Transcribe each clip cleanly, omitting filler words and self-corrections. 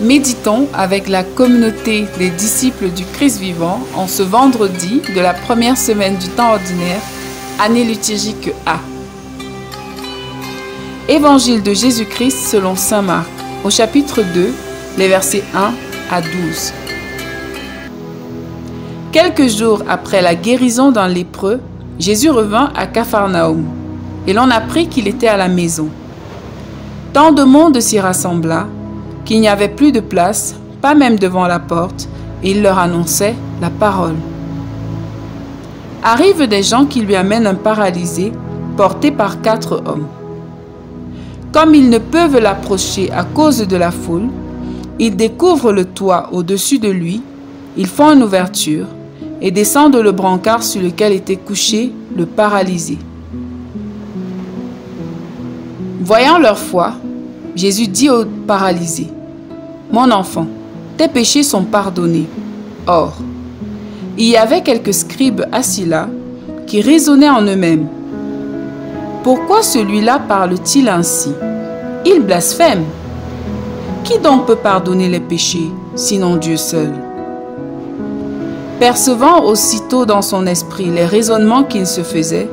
Méditons avec la communauté des disciples du Christ vivant en ce vendredi de la première semaine du temps ordinaire, année liturgique A. Évangile de Jésus-Christ selon saint Marc, au chapitre 2, les versets 1 à 12. Quelques jours après la guérison d'un lépreux, Jésus revint à Capharnaüm, et l'on apprit qu'il était à la maison. Tant de monde s'y rassembla qu'il n'y avait plus de place, pas même devant la porte, et il leur annonçait la parole. Arrivent des gens qui lui amènent un paralysé, porté par 4 hommes. Comme ils ne peuvent l'approcher à cause de la foule, ils découvrent le toit au-dessus de lui, ils font une ouverture et descendent le brancard sur lequel était couché le paralysé. Voyant leur foi, Jésus dit au paralysé: « Mon enfant, tes péchés sont pardonnés. » Or, il y avait quelques scribes assis là qui raisonnaient en eux-mêmes. « Pourquoi celui-là parle-t-il ainsi? Il blasphème. Qui donc peut pardonner les péchés, sinon Dieu seul ?» Percevant aussitôt dans son esprit les raisonnements qu'il se faisait,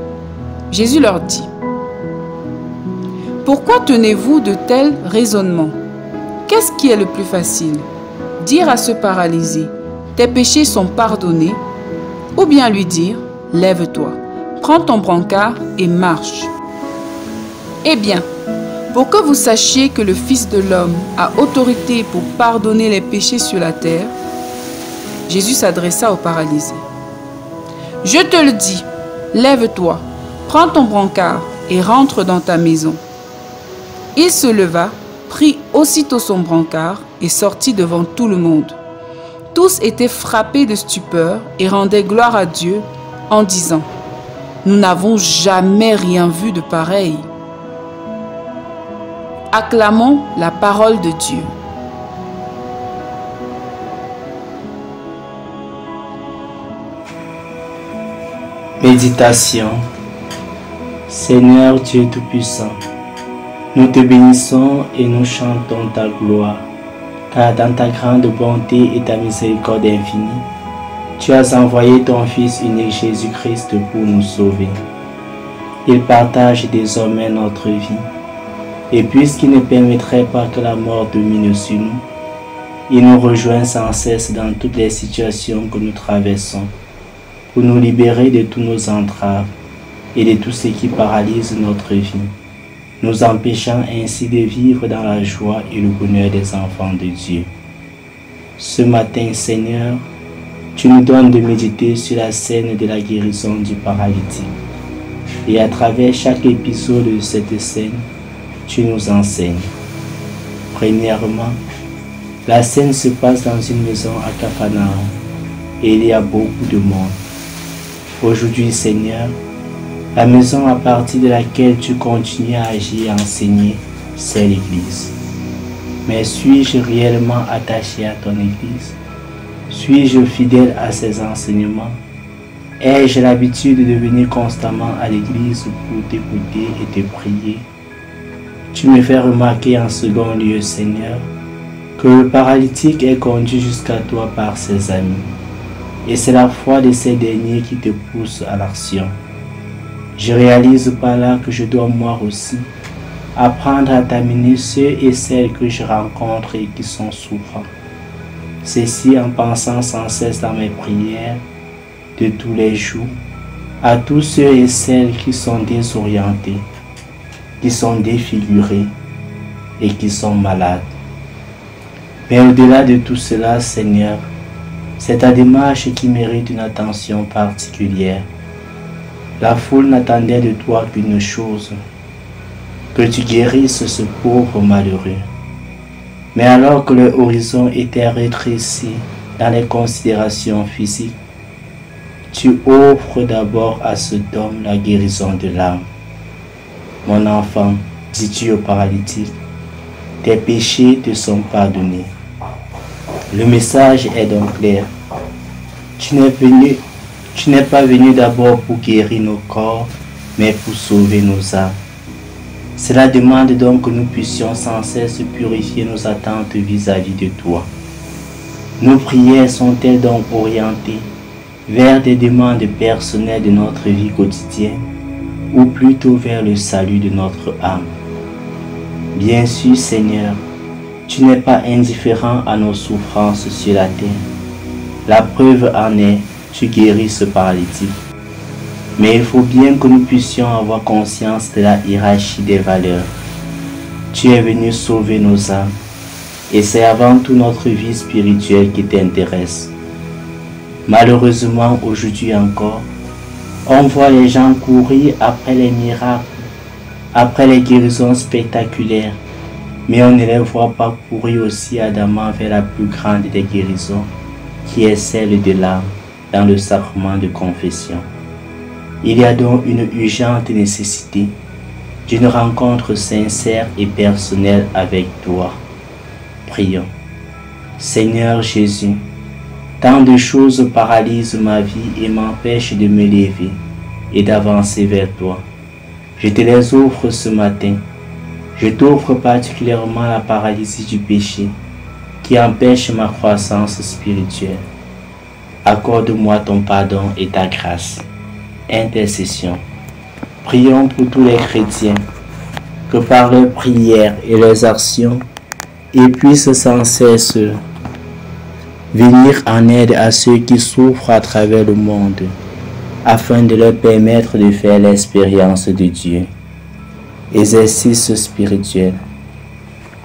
Jésus leur dit: « Pourquoi tenez-vous de tels raisonnements? Qu'est-ce qui est le plus facile? Dire à ce paralysé: tes péchés sont pardonnés, ou bien lui dire: lève-toi, prends ton brancard et marche. Eh bien, pour que vous sachiez que le Fils de l'homme a autorité pour pardonner les péchés sur la terre, Jésus s'adressa au paralysé. Je te le dis, lève-toi, prends ton brancard et rentre dans ta maison. Il se leva, prit aussitôt son brancard et sortit devant tout le monde. Tous étaient frappés de stupeur et rendaient gloire à Dieu en disant: nous n'avons jamais rien vu de pareil. Acclamons la parole de Dieu. Méditation. Seigneur Dieu Tout-Puissant, nous te bénissons et nous chantons ta gloire, car dans ta grande bonté et ta miséricorde infinie, tu as envoyé ton Fils unique Jésus-Christ pour nous sauver. Il partage désormais notre vie, et puisqu'il ne permettrait pas que la mort domine sur nous, il nous rejoint sans cesse dans toutes les situations que nous traversons, pour nous libérer de tous nos entraves et de tout ce qui paralyse notre vie, nous empêchant ainsi de vivre dans la joie et le bonheur des enfants de Dieu. Ce matin, Seigneur, tu nous donnes de méditer sur la scène de la guérison du paralytique. Et à travers chaque épisode de cette scène, tu nous enseignes. Premièrement, la scène se passe dans une maison à Capharnaüm et il y a beaucoup de monde. Aujourd'hui, Seigneur, la maison à partir de laquelle tu continues à agir et à enseigner, c'est l'Église. Mais suis-je réellement attaché à ton Église? Suis-je fidèle à ses enseignements? Ai-je l'habitude de venir constamment à l'Église pour t'écouter et te prier? Tu me fais remarquer en second lieu, Seigneur, que le paralytique est conduit jusqu'à toi par ses amis. Et c'est la foi de ces derniers qui te pousse à l'action. Je réalise par là que je dois moi aussi apprendre à t'amener ceux et celles que je rencontre et qui sont souffrants. Ceci en pensant sans cesse dans mes prières de tous les jours à tous ceux et celles qui sont désorientés, qui sont défigurés et qui sont malades. Mais au-delà de tout cela, Seigneur, c'est ta démarche qui mérite une attention particulière. La foule n'attendait de toi qu'une chose, que tu guérisses ce pauvre malheureux. Mais alors que leur horizon était rétréci dans les considérations physiques, tu offres d'abord à cet homme la guérison de l'âme. Mon enfant, dis-tu au paralytique, tes péchés te sont pardonnés. Le message est donc clair. Tu n'es pas venu d'abord pour guérir nos corps, mais pour sauver nos âmes. Cela demande donc que nous puissions sans cesse purifier nos attentes vis-à-vis de toi. Nos prières sont-elles donc orientées vers des demandes personnelles de notre vie quotidienne ou plutôt vers le salut de notre âme? Bien sûr, Seigneur, tu n'es pas indifférent à nos souffrances sur la terre. La preuve en est, tu guéris ce paralytique. Mais il faut bien que nous puissions avoir conscience de la hiérarchie des valeurs. Tu es venu sauver nos âmes, et c'est avant tout notre vie spirituelle qui t'intéresse. Malheureusement, aujourd'hui encore, on voit les gens courir après les miracles, après les guérisons spectaculaires, mais on ne les voit pas courir aussi ardemment vers la plus grande des guérisons, qui est celle de l'âme dans le sacrement de confession. Il y a donc une urgente nécessité d'une rencontre sincère et personnelle avec toi. Prions. Seigneur Jésus, tant de choses paralysent ma vie et m'empêchent de me lever et d'avancer vers toi. Je te les offre ce matin. Je t'offre particulièrement la paralysie du péché qui empêche ma croissance spirituelle. Accorde-moi ton pardon et ta grâce. Intercession. Prions pour tous les chrétiens, que par leurs prières et leurs actions, ils puissent sans cesse venir en aide à ceux qui souffrent à travers le monde, afin de leur permettre de faire l'expérience de Dieu. Exercice spirituel.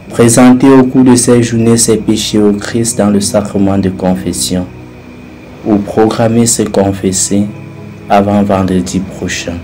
Présenter au cours de ces journées ses péchés au Christ dans le sacrement de confession, ou programmer se confesser avant vendredi prochain.